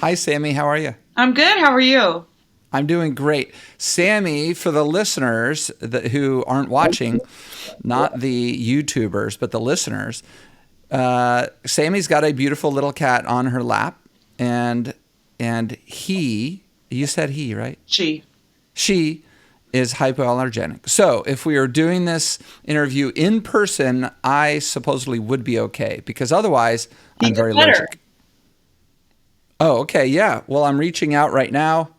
Hi, Sammy. How are you? I'm good. How are you? I'm doing great. Sammy, for the listeners who aren't watching, not the YouTubers, but the listeners, Sammy's got a beautiful little cat on her lap, and you said he, right? She is hypoallergenic. So if we are doing this interview in person, I supposedly would be okay, because otherwise I'm very Better. allergic. Oh, okay, yeah. Well, I'm reaching out right now.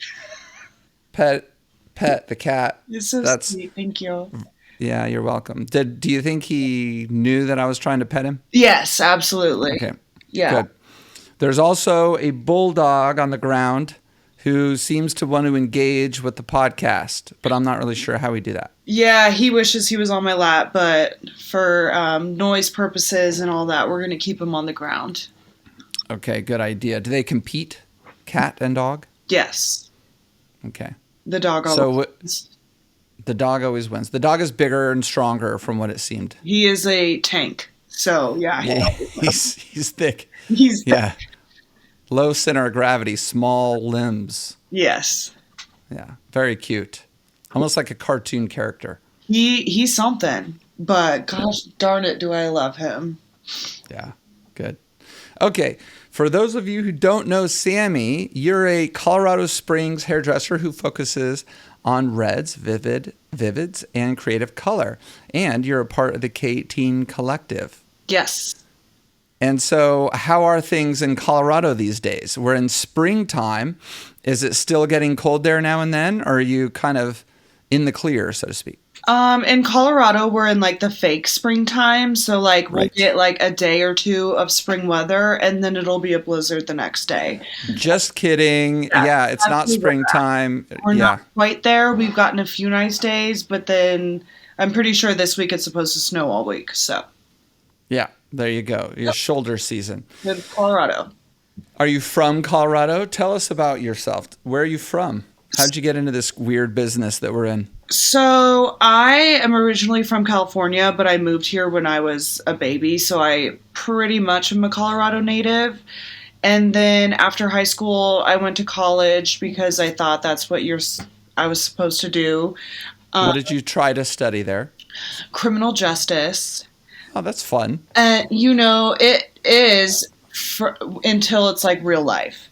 Pet the cat. You're so sweet. Thank you. Yeah, you're welcome. Do you think he knew that I was trying to pet him? Yes, absolutely. Okay, Yeah. good. There's also a bulldog on the ground who seems to want to engage with the podcast, but I'm not really sure how we do that. Yeah, he wishes he was on my lap, but for noise purposes and all that, we're going to keep him on the ground. Okay, good idea. Do they compete, cat and dog? Yes. Okay. The dog always wins. The dog always wins. The dog is bigger and stronger from what it seemed. He is a tank. So, yeah. He's thick. He's thick. Yeah. Low center of gravity, small limbs. Yes. Yeah. Very cute. Almost like a cartoon character. He's something. But gosh darn it, do I love him. Yeah. Good. Okay. For those of you who don't know Sammy, you're a Colorado Springs hairdresser who focuses on reds, vivids, and creative color. And you're a part of the K-Teen Collective. Yes. And so how are things in Colorado these days? We're in springtime. Is it still getting cold there now and then? Or are you kind of in the clear, so to speak? In Colorado, we're in like the fake springtime. So like we'll get like a day or two of spring weather and then it'll be a blizzard the next day. Just kidding. Yeah, it's not springtime. We're not quite there. We've gotten a few nice days, but then I'm pretty sure this week it's supposed to snow all week. So yeah, there you go. Your shoulder season. In Colorado. Are you from Colorado? Tell us about yourself. Where are you from? How'd you get into this weird business that we're in? So I am originally from California, but I moved here when I was a baby. So I pretty much am a Colorado native. And then after high school, I went to college because I thought that's what I was supposed to do. What did you try to study there? Criminal justice. Oh, that's fun. And it is until it's like real life.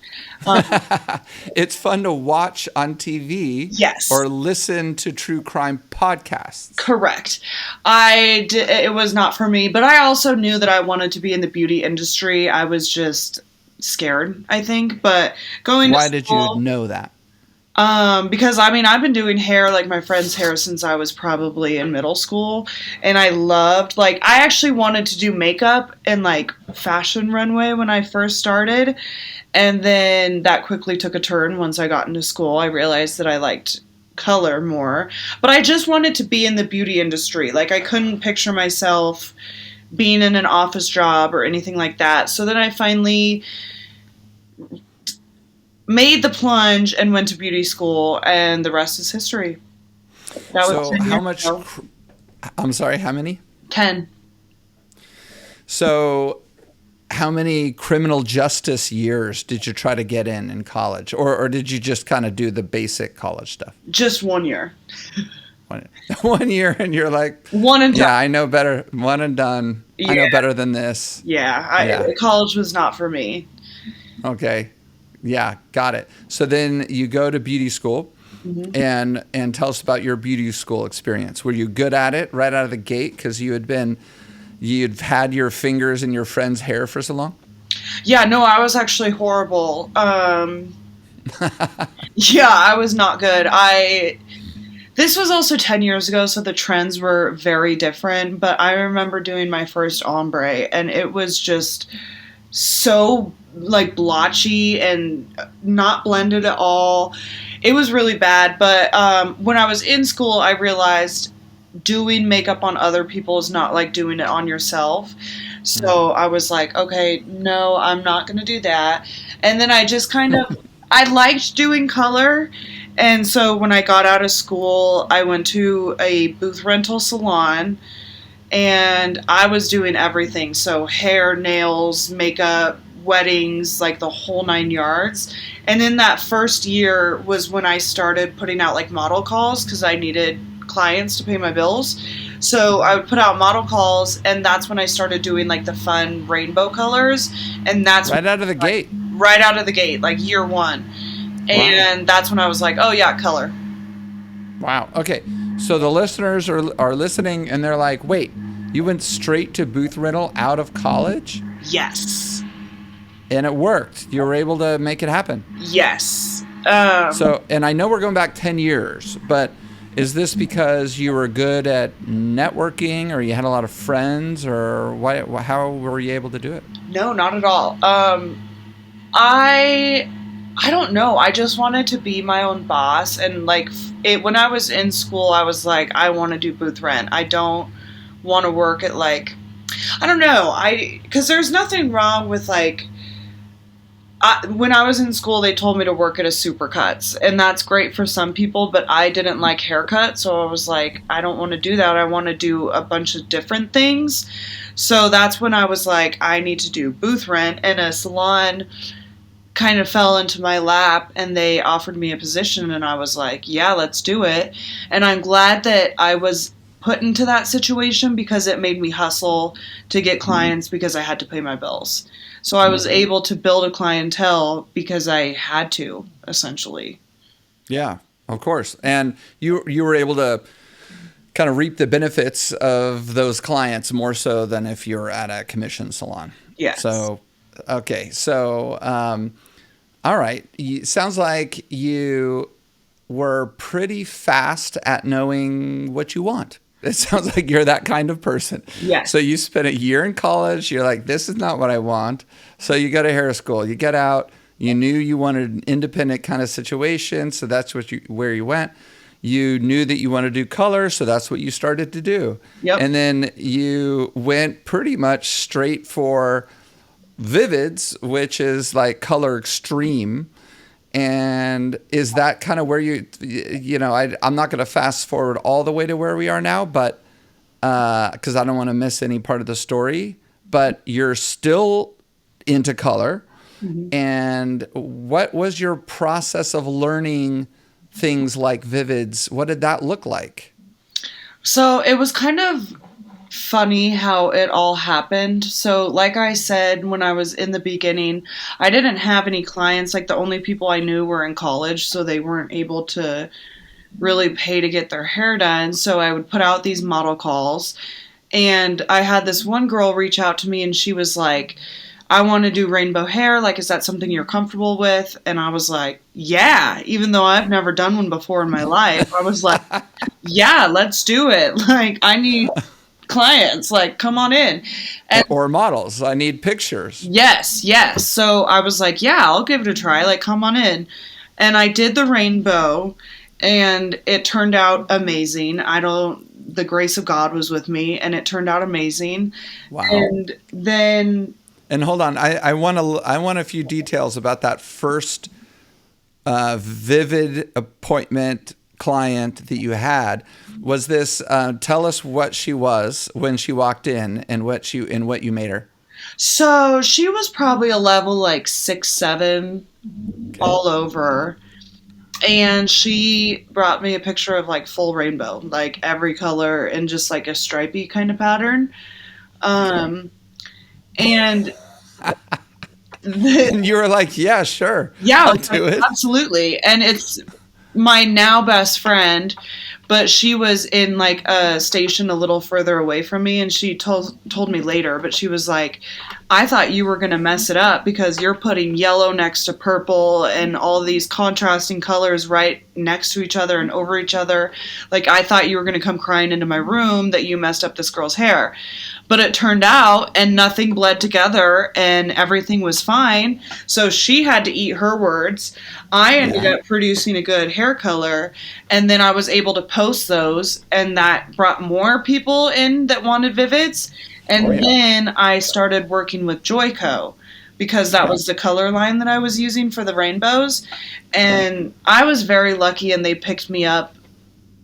It's fun to watch on TV. Yes. Or listen to true crime podcasts. Correct. It was not for me, but I also knew that I wanted to be in the beauty industry. I was just scared, I think, but Why did you know that? Because I've been doing hair, like my friend's hair, since I was probably in middle school, and I actually wanted to do makeup and like fashion runway when I first started. And then that quickly took a turn once I got into school. I realized that I liked color more. But I just wanted to be in the beauty industry. Like, I couldn't picture myself being in an office job or anything like that. So then I finally made the plunge and went to beauty school, and the rest is history. So how much... I'm sorry, how many? 10. So... how many criminal justice years did you try to get in college? Or did you just kind of do the basic college stuff? Just 1 year. 1 year, and you're like, one and done. Yeah, I know better. One and done. Yeah. I know better than this. Yeah, college was not for me. Okay. Yeah, got it. So then you go to beauty school, and tell us about your beauty school experience. Were you good at it right out of the gate because you'd had your fingers in your friend's hair for so long? Yeah, no, I was actually horrible. Yeah, I was not good. This was also 10 years ago, so the trends were very different, but I remember doing my first ombre, and it was just so like blotchy and not blended at all. It was really bad, but when I was in school, I realized doing makeup on other people is not like doing it on yourself. So I was like, okay, no, I'm not going to do that. And then I just I liked doing color. And so when I got out of school, I went to a booth rental salon, and I was doing everything. So hair, nails, makeup, weddings, like the whole 9 yards. And in that first year was when I started putting out like model calls because I needed clients to pay my bills. So I would put out model calls, and that's when I started doing like the fun rainbow colors. And that's right out of the gate. Right out of the gate, like year one. And that's when I was like, oh yeah, color. Wow. Okay. So the listeners are listening and they're like, wait, you went straight to booth rental out of college? Yes. And it worked. You were able to make it happen. Yes. So, and I know we're going back 10 years, but is this because you were good at networking, or you had a lot of friends, or how were you able to do it? No, not at all. I don't know. I just wanted to be my own boss. And like when I was in school, I was like, I want to do booth rent. I don't want to work at like, I don't know. Because there's nothing wrong with like, when I was in school, they told me to work at a Supercuts, and that's great for some people, but I didn't like haircut, so I was like, I don't want to do that. I want to do a bunch of different things. So that's when I was like, I need to do booth rent, and a salon kind of fell into my lap, and they offered me a position, and I was like, yeah, let's do it. And I'm glad that I was put into that situation because it made me hustle to get clients because I had to pay my bills. So I was able to build a clientele because I had to, essentially. Yeah, of course. And you were able to kind of reap the benefits of those clients more so than if you were at a commission salon. Yes. So, okay. So, all right. Sounds like you were pretty fast at knowing what you want. It sounds like you're that kind of person. Yes. So you spent a year in college. You're like, this is not what I want. So you go to hair school. You get out. You knew you wanted an independent kind of situation. So that's where you went. You knew that you wanted to do color. So that's what you started to do. Yep. And then you went pretty much straight for Vivids, which is like color extreme. And is that kind of where I'm not going to fast forward all the way to where we are now, but because I don't want to miss any part of the story, but you're still into color. Mm-hmm. And what was your process of learning things like Vivids? What did that look like? So it was kind of funny how it all happened. So like I said, when I was in the beginning, I didn't have any clients. Like the only people I knew were in college, so they weren't able to really pay to get their hair done. So I would put out these model calls, and I had this one girl reach out to me, and she was like, I want to do rainbow hair. Like, is that something you're comfortable with? And I was like, yeah, even though I've never done one before in my life. I was like, yeah, let's do it. Like, I need clients, like, come on in. Or models. I need pictures. Yes. So I was like, yeah, I'll give it a try. Like, come on in. And I did the rainbow, and it turned out amazing. The grace of God was with me, and it turned out amazing. Wow. And then... And hold on, I want a few details about that first Vivid appointment client that you had. Was this? Tell us what she was when she walked in, and what you made her. So she was probably a level like 6, 7, okay, all over. And she brought me a picture of like full rainbow, like every color and just like a stripey kind of pattern. And you were like, yeah, sure. Yeah, I'll do it. Absolutely. And it's my now best friend, but she was in like a station a little further away from me, and she told me later, but she was like, I thought you were going to mess it up because you're putting yellow next to purple and all these contrasting colors right next to each other and over each other. Like, I thought you were going to come crying into my room that you messed up this girl's hair. But it turned out, and nothing bled together, and everything was fine. So she had to eat her words. I ended up producing a good hair color, and then I was able to post those, and that brought more people in that wanted Vivids. And then I started working with Joico, because that was the color line that I was using for the rainbows. And I was very lucky, and they picked me up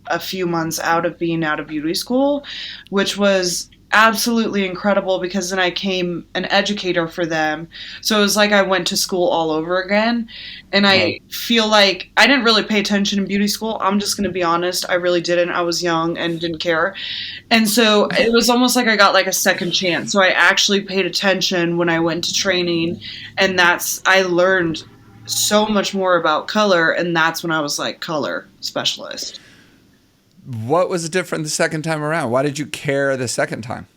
a few months out of being out of beauty school, which was absolutely incredible because then I became an educator for them. So it was like I went to school all over again. And Wow. I feel like I didn't really pay attention in beauty school. I'm just going to be honest. I really didn't. I was young and didn't care. And so it was almost like I got like a second chance. So I actually paid attention when I went to training. And I learned so much more about color. And that's when I was like color specialist. What was different the second time around? Why did you care the second time?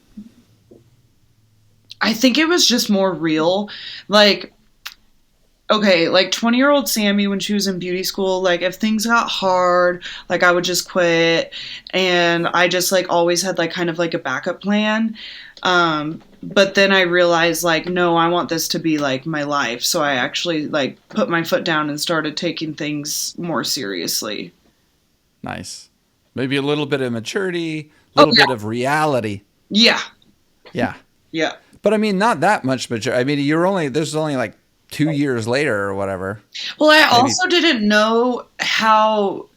I think it was just more real. Like, okay, like 20-year-old Sami when she was in beauty school, like if things got hard, like I would just quit. And I just like always had like kind of like a backup plan. But then I realized like, no, I want this to be like my life. So I actually like put my foot down and started taking things more seriously. Nice. Maybe a little bit of maturity, a Oh, little bit of reality. yeah. Yeah. Yeah. But I mean, not that much maturity. I mean, this is only like 2 years later or whatever. Well, I Maybe. also didn't know how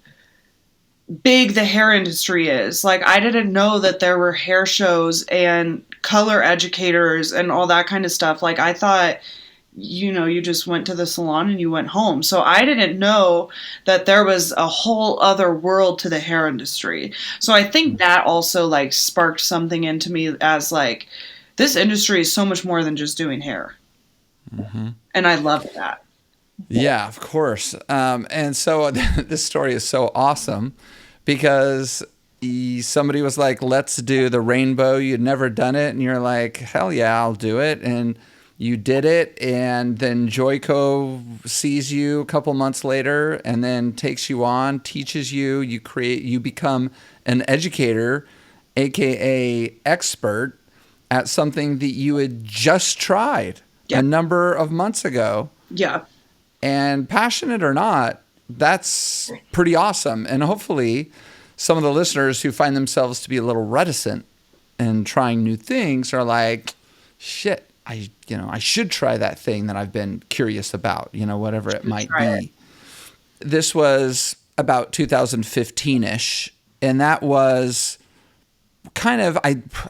big the hair industry is. Like, I didn't know that there were hair shows and color educators and all that kind of stuff. Like, I thought, you just went to the salon and you went home. So I didn't know that there was a whole other world to the hair industry. So I think that also, like, sparked something into me as, like, this industry is so much more than just doing hair. Mm-hmm. And I love that. Yeah, of course. And so this story is so awesome because somebody was like, let's do the rainbow. You'd never done it. And you're like, hell yeah, I'll do it. And you did it. And then Joico sees you a couple months later and then takes you on, teaches you, you become an educator, AKA expert at something that you had just tried a number of months ago. Yeah. And passionate or not, that's pretty awesome. And hopefully some of the listeners who find themselves to be a little reticent and trying new things are like, shit, I should try that thing that I've been curious about, whatever it might be. This was about 2015-ish. And that was kind of,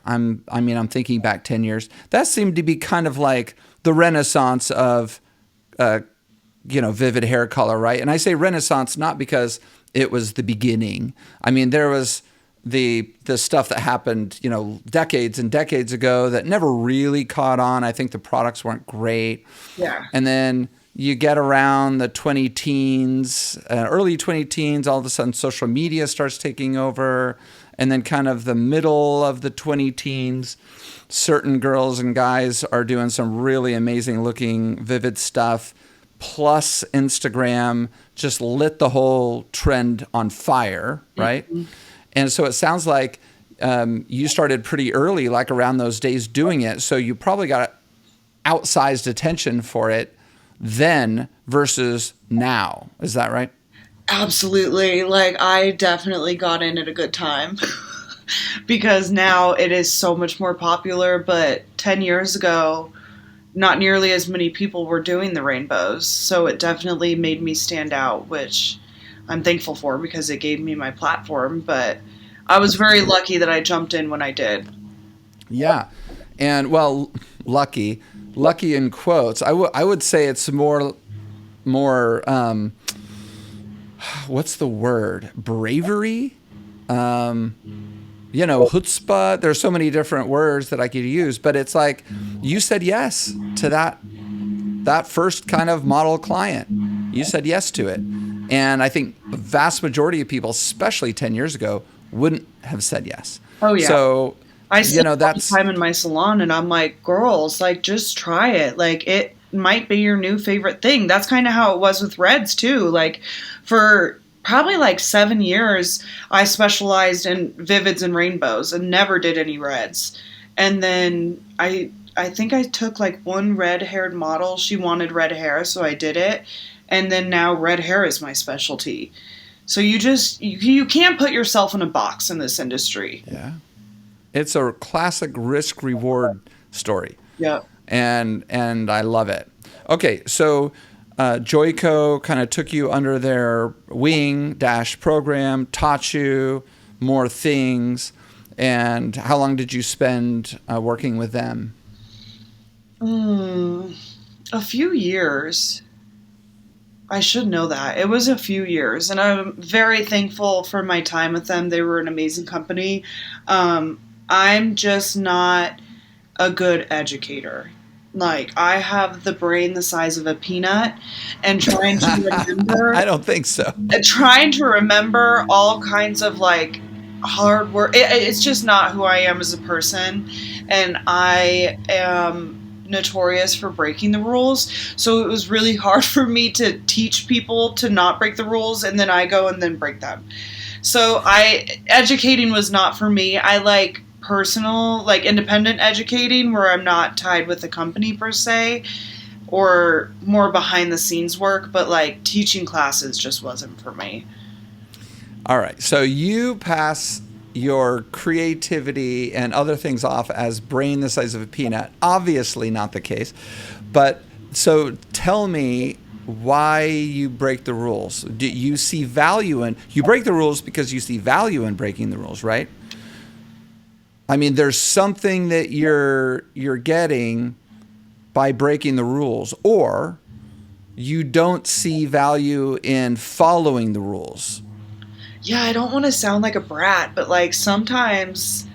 I'm thinking back 10 years. That seemed to be kind of like the renaissance of, vivid hair color, right? And I say renaissance not because it was the beginning. I mean, there was the stuff that happened, decades and decades ago that never really caught on. I think the products weren't great. Yeah. And then you get around the 20 teens, early 20 teens, all of a sudden social media starts taking over. And then kind of the middle of the 20 teens, certain girls and guys are doing some really amazing looking, vivid stuff. Plus Instagram just lit the whole trend on fire, right? Mm-hmm. And so it sounds like you started pretty early, like around those days doing it. So you probably got outsized attention for it then versus now. Is that right? Absolutely. Like, I definitely got in at a good time because now it is so much more popular. But 10 years ago, not nearly as many people were doing the rainbows. So it definitely made me stand out, which I'm thankful for because it gave me my platform. But I was very lucky that I jumped in when I did. Yeah. And, well, lucky in quotes. I would say it's more what's the word? Bravery? Chutzpah. There's so many different words that I could use, but it's like you said yes to that first kind of model client. You said yes to it. And I think the vast majority of people, especially 10 years ago, wouldn't have said yes. Oh, yeah. So, I spent that's time in my salon and I'm like, girls, like, just try it. Like, it might be your new favorite thing. That's kind of how it was with reds too. Like, for probably like 7 years, I specialized in vivids and rainbows and never did any reds. And then I think I took like one red-haired model. She wanted red hair, so I did it. And then now red hair is my specialty. So you can't put yourself in a box in this industry. Yeah. It's a classic risk-reward story. Yeah. And I love it. Okay, so Joico kind of took you under their wing / program, taught you more things. And how long did you spend working with them? A few years. I should know that. It was a few years, and I'm very thankful for my time with them. They were an amazing company. I'm just not a good educator. Like, I have the brain the size of a peanut, and I don't think so. trying to remember all kinds of like hard work. It's just not who I am as a person, and I am notorious for breaking the rules. So it was really hard for me to teach people to not break the rules, and then I go and then break them. So educating was not for me. I like personal, like independent educating where I'm not tied with the company per se, or more behind the scenes work, but like teaching classes just wasn't for me. All right. So you pass your creativity and other things off as brain the size of a peanut. Obviously not the case. But so tell me why you break the rules. Do you see value in, you break the rules because you see value in breaking the rules, right? I mean, there's something that you're getting by breaking the rules, or you don't see value in following the rules. Yeah, I don't want to sound like a brat, but like sometimes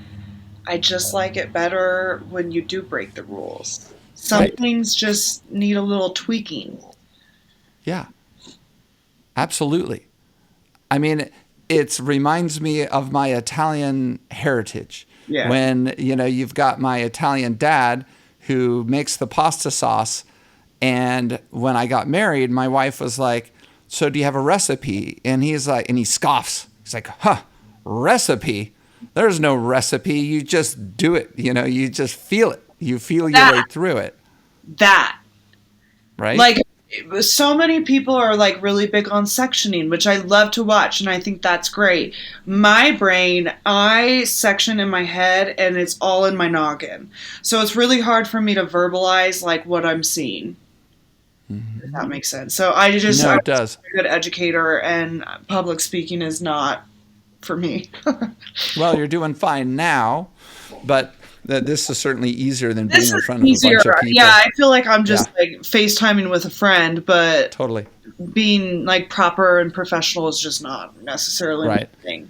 I just like it better when you do break the rules. Some Right. things just need a little tweaking. Yeah, absolutely. I mean, it reminds me of my Italian heritage. Yeah. When, you've got my Italian dad who makes the pasta sauce. And when I got married, my wife was like, so do you have a recipe? And he's like, and he scoffs. He's like, recipe? There's no recipe. You just do it. You just feel it. You feel your way through it. That. Right? Like, so many people are like really big on sectioning, which I love to watch, and I think that's great. My brain, I section in my head, and it's all in my noggin. So it's really hard for me to verbalize like what I'm seeing. If that makes sense. So No, it does. I'm a good educator, and public speaking is not for me. Well, you're doing fine now, but this is certainly easier than being in front of a bunch of people. Yeah, I feel like I'm just like FaceTiming with a friend, but totally being like proper and professional is just not necessarily my thing.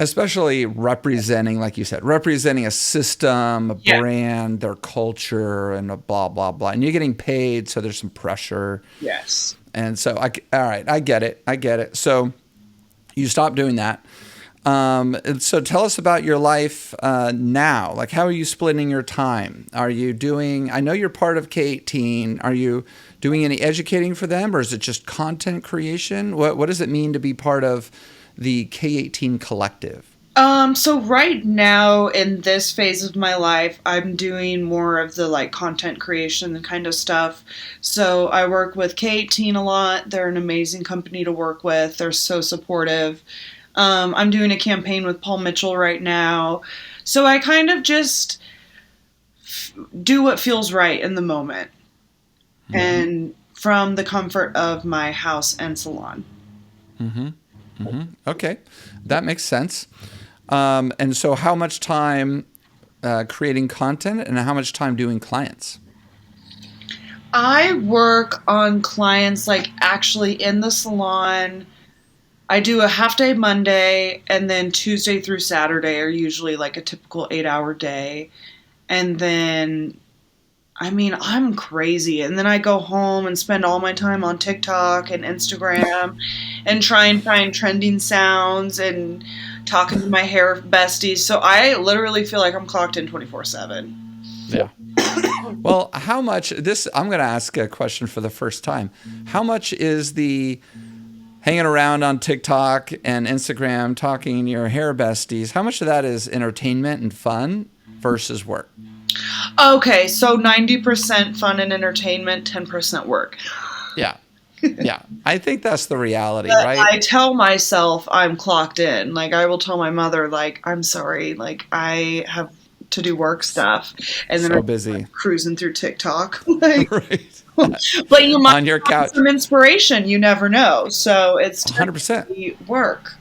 Especially representing, like you said, representing a system, a brand, their culture, and a blah, blah, blah. And you're getting paid, so there's some pressure. Yes. And so, all right, I get it. So you stop doing that. So tell us about your life now. Like, how are you splitting your time? Are you doing, I know you're part of K18. Are you doing any educating for them, or is it just content creation? What does it mean to be part of the K18 collective? So right now in this phase of my life, I'm doing more of the like content creation and kind of stuff. So I work with K18 a lot. They're an amazing company to work with. They're so supportive. I'm doing a campaign with Paul Mitchell right now. So I kind of just do what feels right in the moment. Mm-hmm. And from the comfort of my house and salon. Mm-hmm. Mm-hmm. Okay. That makes sense. And so how much time creating content and how much time doing clients? I work on clients like actually in the salon. I do a half day Monday, and then Tuesday through Saturday are usually like a typical 8-hour day. And then, I mean, I'm crazy. And then I go home and spend all my time on TikTok and Instagram and try and find trending sounds and talking to my hair besties. So I literally feel like I'm clocked in 24/7. Yeah. Well, how much, I'm going to ask a question for the first time. How much is the hanging around on TikTok and Instagram, talking to your hair besties, how much of that is entertainment and fun versus work? Okay, so 90% fun and entertainment, 10% work. Yeah. Yeah. I think that's the reality, right? I tell myself I'm clocked in. Like, I will tell my mother, like, I'm sorry, like, I have to do work stuff. And then so I'm busy. Like, cruising through TikTok. Like, right. But you might on your couch. Some inspiration. You never know. So it's 100% work.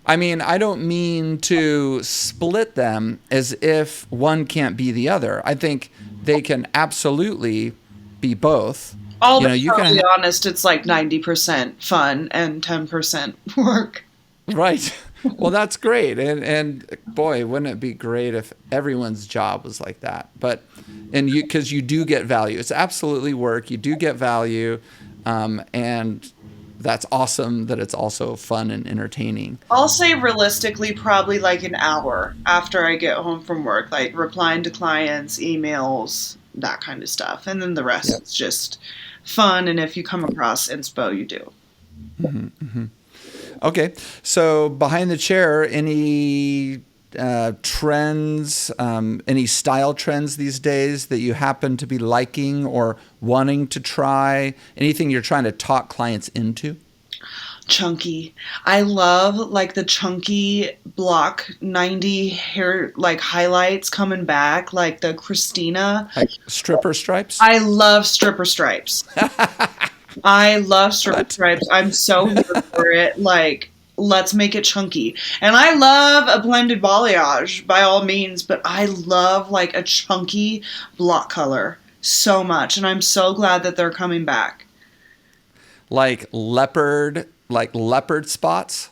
I mean, I don't mean to split them as if one can't be the other. I think they can absolutely be both. I'll You be know, you can totally honest, it's like 90% fun and 10% work. right. Well, that's great. And boy, wouldn't it be great if everyone's job was like that? But and you because you do get value. It's absolutely work. You do get value, and that's awesome that it's also fun and entertaining. I'll say realistically, probably like an hour after I get home from work, like replying to clients, emails, that kind of stuff. And then the rest Yeah. is just fun. And if you come across inspo, you do. Okay, so behind the chair, any trends, any style trends these days that you happen to be liking or wanting to try? Anything you're trying to talk clients into? Chunky. I love like the chunky block 90 hair, like highlights coming back, like the Christina. Like stripper stripes? I love stripper stripes. I love stripper What? stripes. I'm so here for it. Like, let's make it chunky. And I love a blended balayage by all means, but I love like a chunky block color so much. And I'm so glad that they're coming back. Like leopard spots?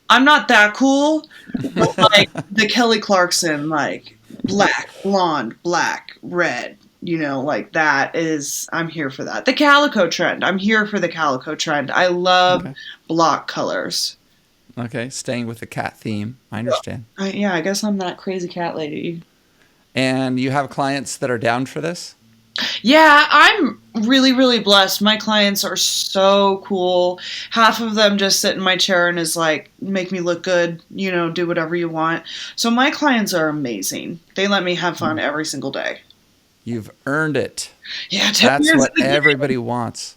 I'm not that cool, but like the Kelly Clarkson, like black, blonde, black, red. Like that is, I'm here for that. The calico trend. I'm here for the calico trend. I love Okay. block colors. Okay, staying with the cat theme. I understand. Yeah, I guess I'm that crazy cat lady. And you have clients that are down for this? Yeah, I'm really, really blessed. My clients are so cool. Half of them just sit in my chair and is like, make me look good, do whatever you want. So my clients are amazing. They let me have fun every single day. You've earned it. Yeah, 10 That's years what in the game. everybody wants.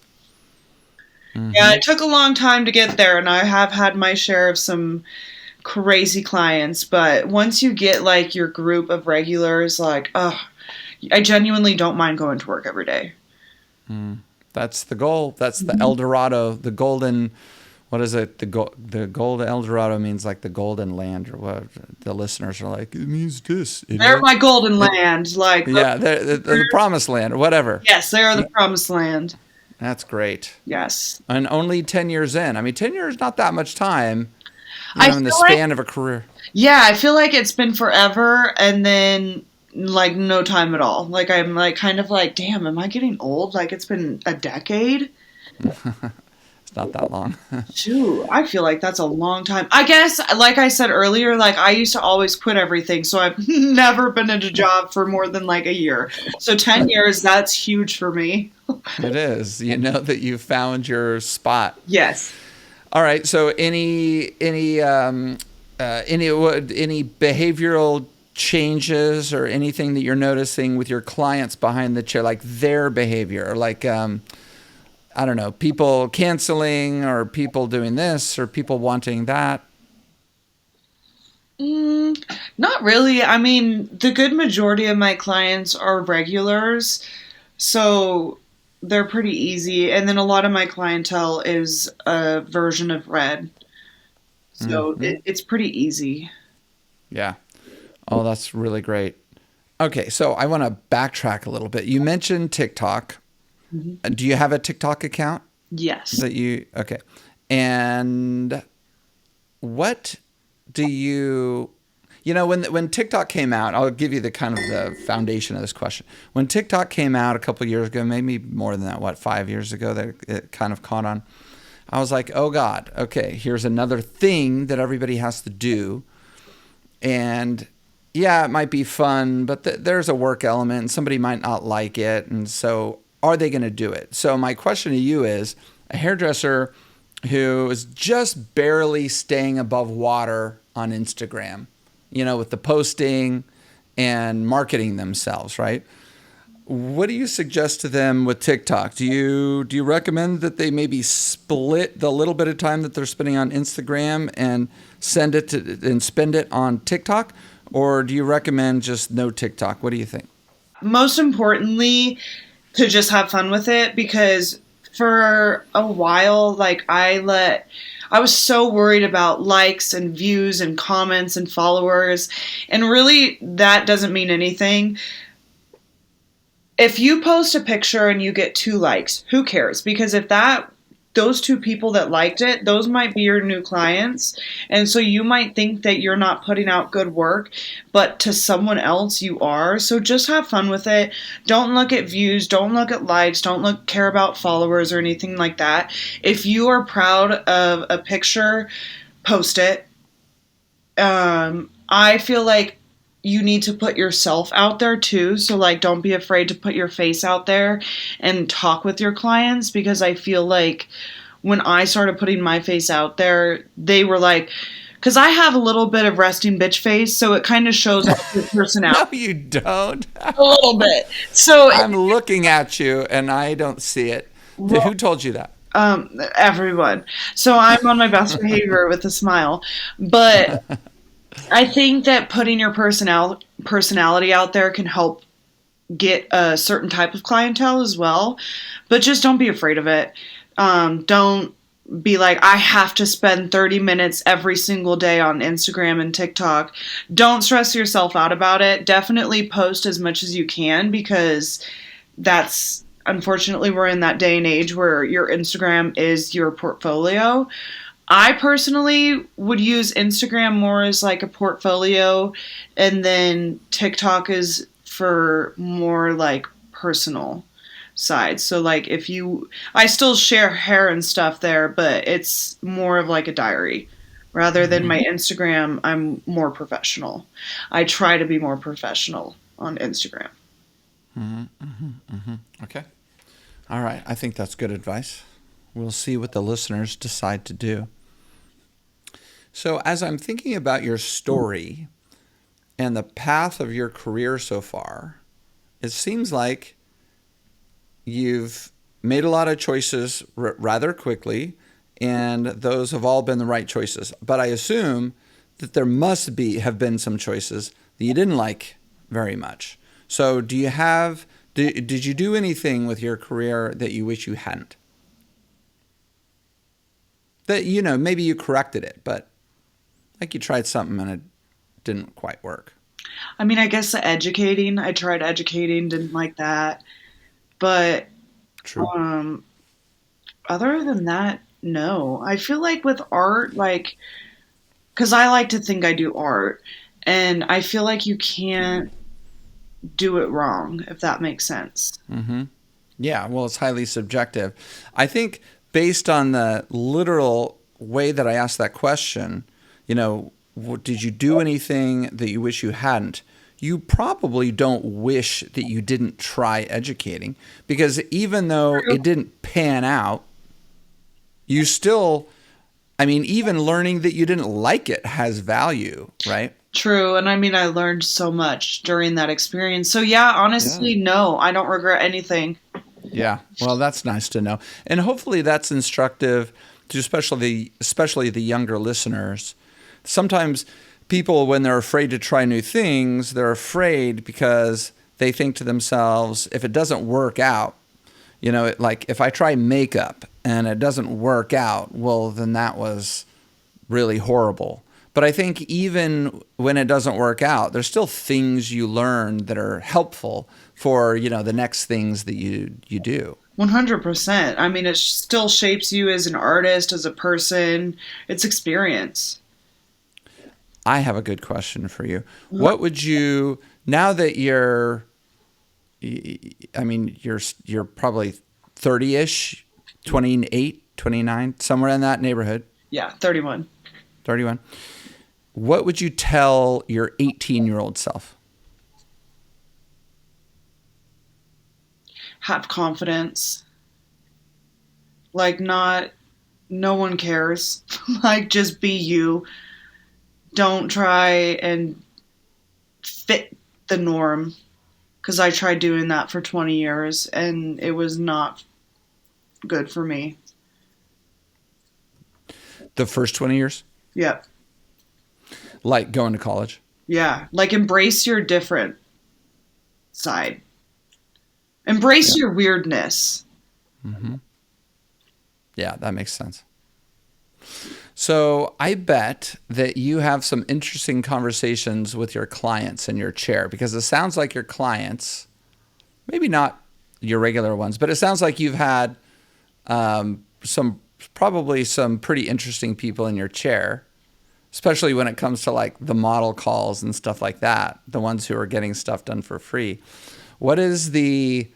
Yeah, it took a long time to get there, and I have had my share of some crazy clients. But once you get like your group of regulars, like, I genuinely don't mind going to work every day. That's the goal. That's the El Dorado, the golden. What is it? The gold El Dorado means like the golden land, or what? The listeners are like, it means this. They're my golden land, like Yeah, the promised land, or whatever. yes, they are the promised land. That's great. Yes, And only 10 years in. I mean, 10 years is not that much time. I In the feel like- span of a career. yeah, I feel like it's been forever, and then like no time at all. Like I'm like kind of like, damn, am I getting old? Like it's been a decade. It's not that long. Shoot, I feel like that's a long time. I guess, like I said earlier, like I used to always quit everything, so I've never been in a job for more than like a year. So 10 years, that's huge for me. It is. You know that you found your spot. Yes. All right. So any behavioral changes or anything that you're noticing with your clients behind the chair, like their behavior, like I don't know, people canceling or people doing this or people wanting that? Not really. I mean, the good majority of my clients are regulars, so they're pretty easy. And then a lot of my clientele is a version of red, so it's pretty easy. Yeah. Oh, that's really great. Okay, so I want to backtrack a little bit. You mentioned TikTok. Do you have a TikTok account Yes. that okay. And what do when TikTok came out, I'll give you the kind of the foundation of this question. When TikTok came out a couple of years ago, maybe more than that, 5 years ago, that it kind of caught on. I was like, oh God, okay, here's another thing that everybody has to do. And yeah, it might be fun, but there's a work element and somebody might not like it. And so are they going to do it? So my question to you is, a hairdresser who is just barely staying above water on Instagram, with the posting and marketing themselves, right? What do you suggest to them with TikTok? Do you recommend that they maybe split the little bit of time that they're spending on Instagram and spend it on TikTok? Or do you recommend just no TikTok? What do you think? Most importantly, to just have fun with it, because For a while, like I was so worried about likes and views and comments and followers, and really that doesn't mean anything. If you post a picture and you get 2 likes, who cares? Because if those 2 people that liked it, those might be your new clients. And so you might think that you're not putting out good work, but to someone else you are. So just have fun with it. Don't look at views, don't look at likes, don't care about followers or anything like that. If you are proud of a picture, post it. I feel like you need to put yourself out there too. So like, don't be afraid to put your face out there and talk with your clients, because I feel like when I started putting my face out there, they were like, because I have a little bit of resting bitch face, so it kind of shows off your personality. No, you don't. A little bit. So I'm looking at you and I don't see it. Well, who told you that? Everyone. So I'm on my best behavior with a smile, but I think that putting your personality out there can help get a certain type of clientele as well. But just don't be afraid of it. Don't be like, I have to spend 30 minutes every single day on Instagram and TikTok. Don't stress yourself out about it. Definitely post as much as you can, because that's, unfortunately, we're in that day and age where your Instagram is your portfolio. I personally would use Instagram more as like a portfolio, and then TikTok is for more like personal side. So like I still share hair and stuff there, but it's more of like a diary. Rather than my Instagram, I'm more professional. I try to be more professional on Instagram. Okay. All right. I think that's good advice. We'll see what the listeners decide to do. So as I'm thinking about your story and the path of your career so far, it seems like you've made a lot of choices rather quickly, and those have all been the right choices. But I assume that there must have been some choices that you didn't like very much. So did you do anything with your career that you wish you hadn't? That, maybe you corrected it, but like you tried something and it didn't quite work. I mean, I guess educating. I tried educating, didn't like that. But True. Other than that, no. I feel like with art, like, because I like to think I do art, and I feel like you can't do it wrong, if that makes sense. Mm-hmm. Yeah, well, it's highly subjective. I think based on the literal way that I asked that question, did you do anything that you wish you hadn't? You probably don't wish that you didn't try educating, because even though it didn't pan out, you still, even learning that you didn't like it has value, right? True. And I mean, I learned so much during that experience. So yeah, honestly, no, I don't regret anything. Yeah. Well, that's nice to know. And hopefully that's instructive to especially the younger listeners. Sometimes people, when they're afraid to try new things, they're afraid because they think to themselves, if it doesn't work out, like if I try makeup and it doesn't work out, well, then that was really horrible. But I think even when it doesn't work out, there's still things you learn that are helpful for, the next things that you do. 100%. I mean, it still shapes you as an artist, as a person. It's experience. I have a good question for you. What would you, now that you're probably 30-ish, 28, 29, somewhere in that neighborhood. Yeah, 31. 31. What would you tell your 18-year-old self? Have confidence. Like, no one cares. Like, just be you. Don't try and fit the norm. Because I tried doing that for 20 years and it was not good for me. The first 20 years? Yep. Like going to college? Yeah. Like, embrace your different side. Embrace your weirdness. Mm-hmm. Yeah, that makes sense. So I bet that you have some interesting conversations with your clients in your chair, because it sounds like your clients, maybe not your regular ones, but it sounds like you've had probably some pretty interesting people in your chair, especially when it comes to like the model calls and stuff like that, the ones who are getting stuff done for free. What is the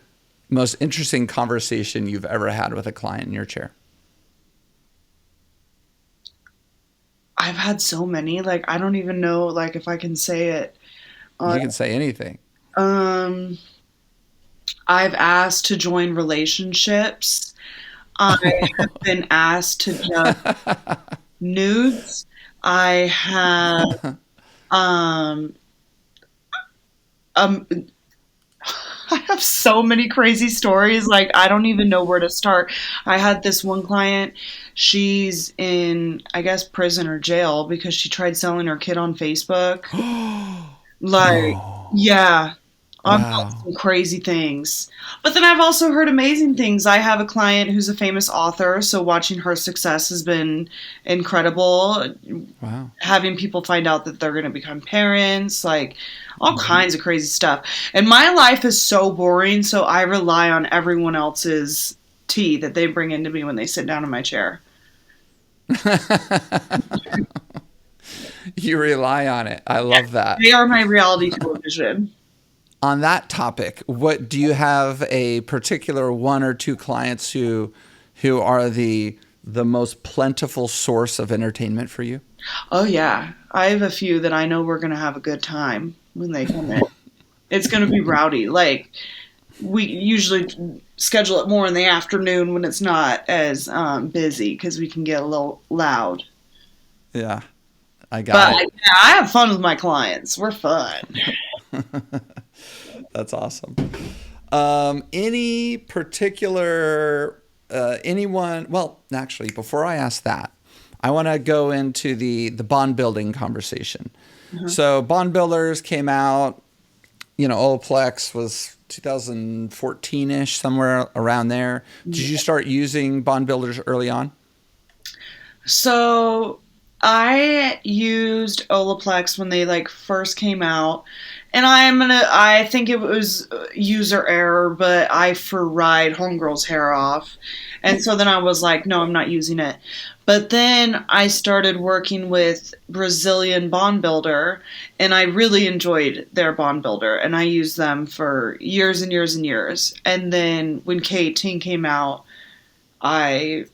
most interesting conversation you've ever had with a client in your chair? I've had so many, like I don't even know like if I can say it. You Uh, can say anything. um, I've asked to join relationships. I have been asked to judge nudes. I have um um I have so many crazy stories. Like, I don't even know where to start. I had this one client. She's in, I guess, prison or jail because she tried selling her kid on Facebook. Like, No. yeah, I've got Wow. some crazy things. But then I've also heard amazing things. I have a client who's a famous author, so watching her success has been incredible. Wow. Having people find out that they're going to become parents, like all Hmm. kinds of crazy stuff. And my life is so boring, so I rely on everyone else's tea that they bring into me when they sit down in my chair. You rely on it. I love that. They are my reality television. On that topic, what do you have a particular one or two clients who are the most plentiful source of entertainment for you? Oh, yeah. I have a few that I know we're going to have a good time when they come in. It's going to be rowdy. Like, we usually schedule it more in the afternoon when it's not as busy because we can get a little loud. Yeah, I got But it. yeah, I have fun with my clients. We're fun. That's awesome. Any particular anyone? Well, actually, before I ask that, I want to go into the bond building conversation. Uh-huh. So bond builders came out. Olaplex was 2014-ish, somewhere around there. Did you start using bond builders early on? So I used Olaplex when they like first came out, and I think it was user error, but I fried homegirl's hair off, and so then I was like, no, I'm not using it. But then I started working with Brazilian Bond Builder, and I really enjoyed their Bond Builder, and I used them for years and years and years. And then when K18 came out, I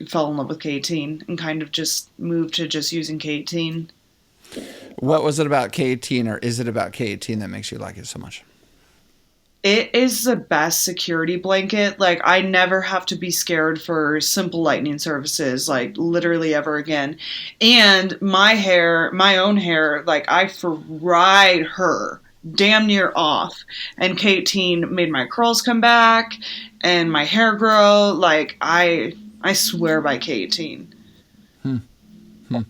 fell in love with K18 and kind of just moved to just using K18. What was it about K18, or is it about K18 that makes you like it so much? It is the best security blanket. Like, I never have to be scared for simple lightning services, like, literally ever again. And my hair, my own hair, like, I fried her damn near off. And K18 made my curls come back and my hair grow. Like, I swear by K18. Hmm. Hmm.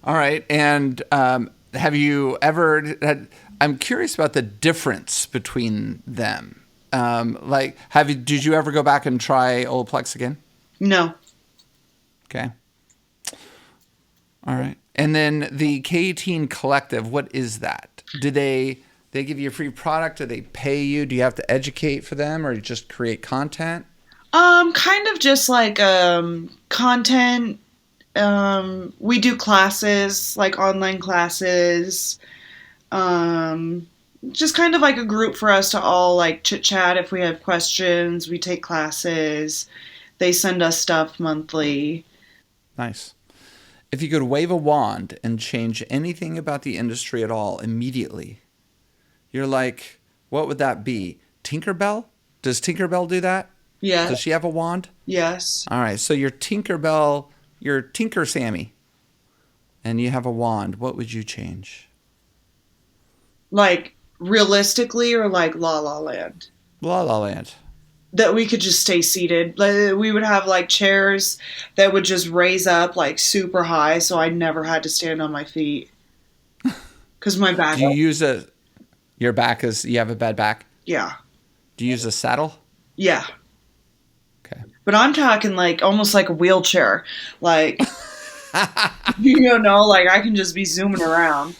All right. And have you ever had? I'm curious about the difference between them. Like, did you ever go back and try Olaplex again? No. Okay. All right. And then the K18 Collective, what is that? Do they give you a free product? Do they pay you? Do you have to educate for them, or just create content? Kind of just like content. We do classes, like online classes. Um, just kind of like a group for us to all like chit chat if we have questions. We take classes. They send us stuff monthly. Nice. If you could wave a wand and change anything about the industry at all immediately, you're like, what would that be? Tinkerbell? Does Tinkerbell do that? Yeah. Does she have a wand? Yes. All right. So you're Tinkerbell, you're Tinker Sammy, and you have a wand. What would you change? Like realistically, or like La La Land. La La Land. That we could just stay seated. Like, we would have like chairs that would just raise up like super high, so I never had to stand on my feet because my back. Do you use your back you have a bad back? Yeah. Do you use a saddle? Yeah. Okay. But I'm talking like almost like a wheelchair. Like, like I can just be zooming around.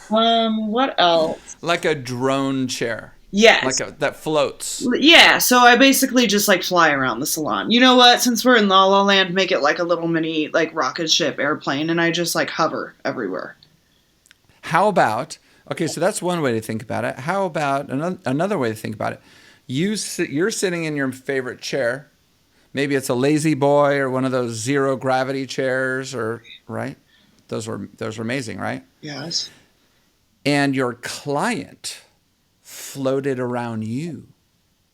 What else? Like a drone chair. Yes. That floats. Yeah, so I basically just like fly around the salon. You know what? Since we're in La La Land, make it like a little mini like rocket ship airplane, and I just like hover everywhere. How about, okay, so that's one way to think about it. How about another way to think about it? You're sitting in your favorite chair. Maybe it's a lazy boy or one of those zero gravity chairs, or right? Those were amazing, right? Yes. And your client floated around you.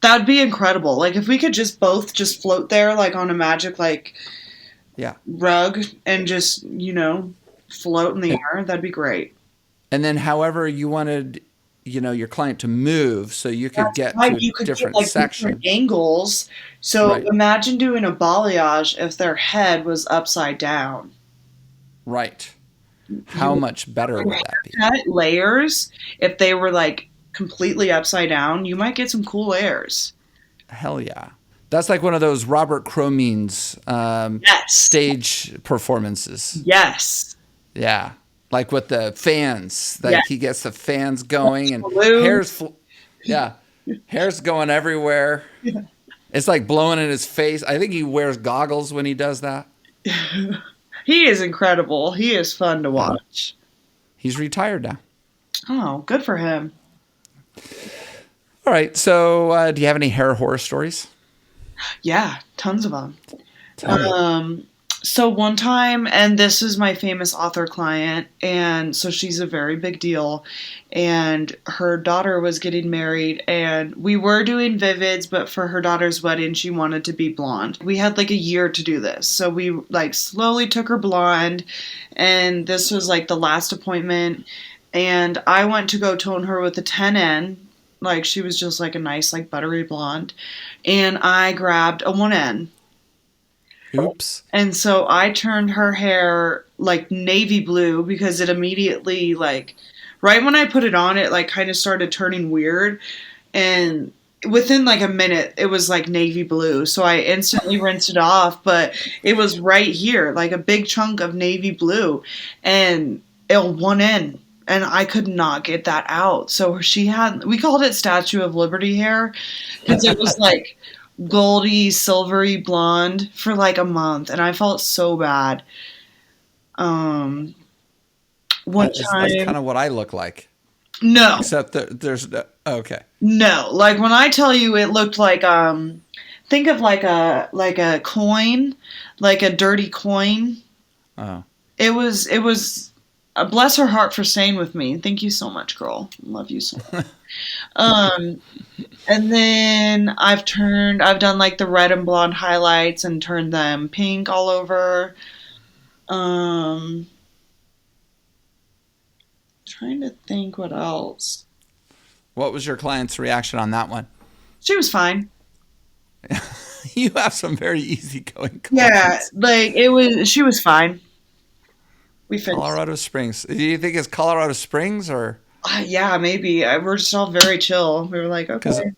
That'd be incredible. Like if we could just both just float there like on a magic rug and just, float in the air, that'd be great. And then however you wanted, your client to move so you could get to you could different get, like, sections. different angles. So imagine doing a balayage if their head was upside down. Right. How much better would that be? Layers, if they were like completely upside down, you might get some cool layers. Hell yeah. That's like one of those Robert Cromeans stage performances. Yes. Yeah. Like with the fans. He gets the fans going and hair's going everywhere. Yeah. It's like blowing in his face. I think he wears goggles when he does that. He is incredible. He is fun to watch. He's retired now. Oh, good for him. All right. So do you have any hair horror stories? Yeah, tons of them. So one time, and this is my famous author client, and so she's a very big deal, and her daughter was getting married, and we were doing vivids, but for her daughter's wedding, she wanted to be blonde. We had like a year to do this, so we like slowly took her blonde, and this was like the last appointment, and I went to go tone her with a 10N, like she was just like a nice like buttery blonde, and I grabbed a 1N. Oops. And so I turned her hair like navy blue because it immediately like right when I put it on, it like kind of started turning weird. And within like a minute, it was like navy blue. So I instantly rinsed it off, but it was right here, like a big chunk of navy blue and it 1N. And I could not get that out. So we called it Statue of Liberty hair because it was like goldy, silvery blonde for like a month, and I felt so bad. One That's time, kind of what I look like. No, except there's okay. No, like when I tell you, it looked like think of like a coin, like a dirty coin. Oh, it was. Bless her heart for staying with me. Thank you so much, girl. Love you so much. And then I've done like the red and blonde highlights and turned them pink all over. Trying to think what else. What was your client's reaction on that one? She was fine. You have some very easygoing clients. Yeah, like she was fine. We finished. Colorado Springs. Do you think it's Colorado Springs or? Yeah, maybe. We're just all very chill. We were like, okay.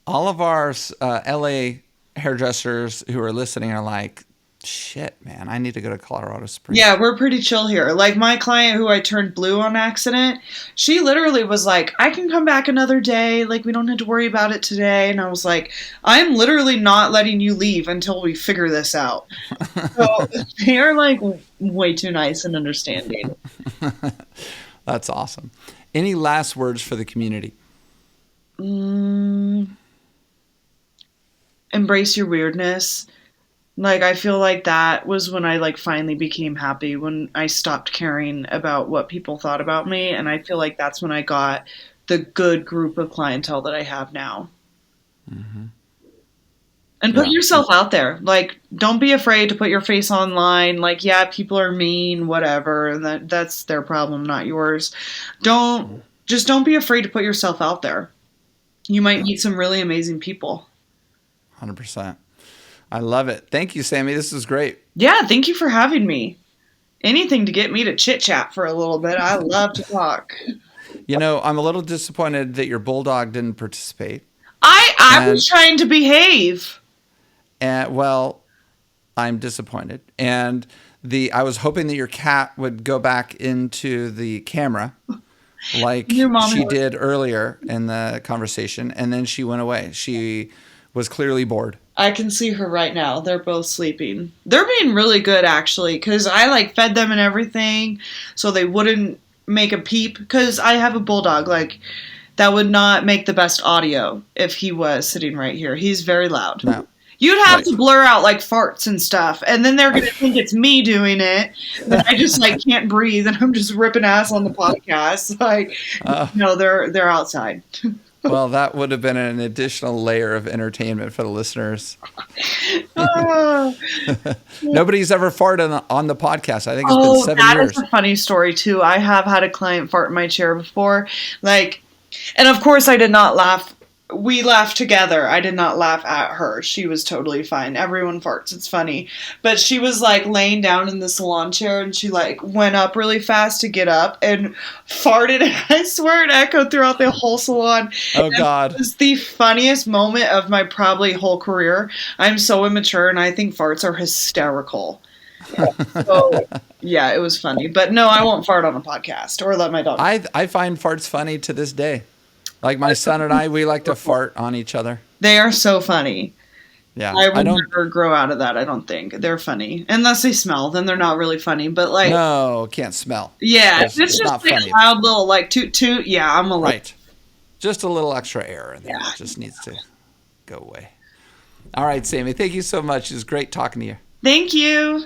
All of our LA hairdressers who are listening are like, shit, man, I need to go to Colorado Springs. Yeah, we're pretty chill here. Like my client who I turned blue on accident, she literally was like, I can come back another day. Like we don't have to worry about it today. And I was like, I'm literally not letting you leave until we figure this out. So they are like way too nice and understanding. That's awesome. Any last words for the community? Embrace your weirdness. Like, I feel like that was when I, like, finally became happy, when I stopped caring about what people thought about me, and I feel like that's when I got the good group of clientele that I have now. Mm-hmm. And put yourself out there. Like, don't be afraid to put your face online. Like, yeah, people are mean, whatever, and that's their problem, not yours. Don't be afraid to put yourself out there. You might meet some really amazing people. 100%. I love it. Thank you, Sami. This is great. Yeah, thank you for having me. Anything to get me to chit-chat for a little bit. I love to talk. I'm a little disappointed that your bulldog didn't participate. I was trying to behave. And well, I'm disappointed. And I was hoping that your cat would go back into the camera like Your mom she had- did earlier in the conversation, and then she went away. She was clearly bored. I can see her right now. They're both sleeping. They're being really good, actually, because I like fed them and everything, so they wouldn't make a peep. Because I have a bulldog, like that would not make the best audio if he was sitting right here. He's very loud. No. You'd have Right. to blur out like farts and stuff, and then they're gonna think it's me doing it. But I just like can't breathe, and I'm just ripping ass on the podcast. Like, no, they're outside. Well, that would have been an additional layer of entertainment for the listeners. Ah. Nobody's ever farted on the podcast. I think it's been 7 that years. is a funny story too. I have had a client fart in my chair before, like, and of course I did not laugh. We laughed together. I did not laugh at her. She was totally fine. Everyone farts. It's funny. But she was like laying down in the salon chair and she like went up really fast to get up and farted. And I swear it echoed throughout the whole salon. Oh, God. It was the funniest moment of my probably whole career. I'm so immature and I think farts are hysterical. So, yeah, it was funny. But no, I won't fart on a podcast or let my dog. I find farts funny to this day. Like my son and I, we like to fart on each other. They are so funny. Yeah, I would don't. never grow out of that, I don't think. They're funny. Unless they smell, then they're not really funny. But like, No, can't smell. yeah, It's it's just not like funny. a loud little like toot toot. Yeah, I'm a little. Right. Just a little extra air in there. Yeah. It just needs to go away. All right, Sammy, thank you so much. It was great talking to you. Thank you.